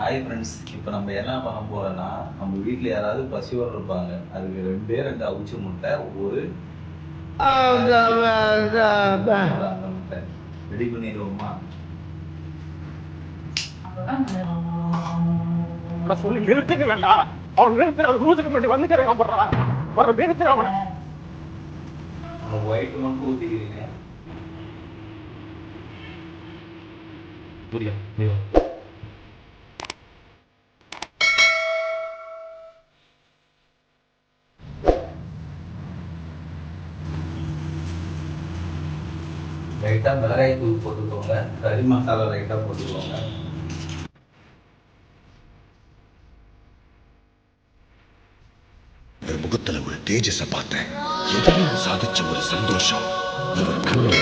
Hi friends, இப்போ நம்ம என்ன பண்ண போகிறோன்னா, நம்ம வீட்டில் யாராவது பசியோடு இருப்பாங்க. அதுக்கு 2 அவிச்ச முட்டை, ஒரு அந்த முட்டை ரெடி பண்ணிடுவோமா? சொல்லி நிறுத்துக்க வேண்டாம். அவன் நிறுத்துற ரூசுக்கு முன்னாடி வந்து போடுறான். ஒரு நிறுத்துற அவனை ஒயிட் மட்டும் ஊற்றிக்கிறீங்க. லைட்டாக மிளகாய் தூள் போட்டுக்கோங்க, கறி மசாலா லைட்டாக போட்டுக்கோங்க. முகத்துல ஒரு தேஜஸ பார்த்தேன். எதுவும் சாதிச்ச ஒரு சந்தோஷம். அவர் கண்ணு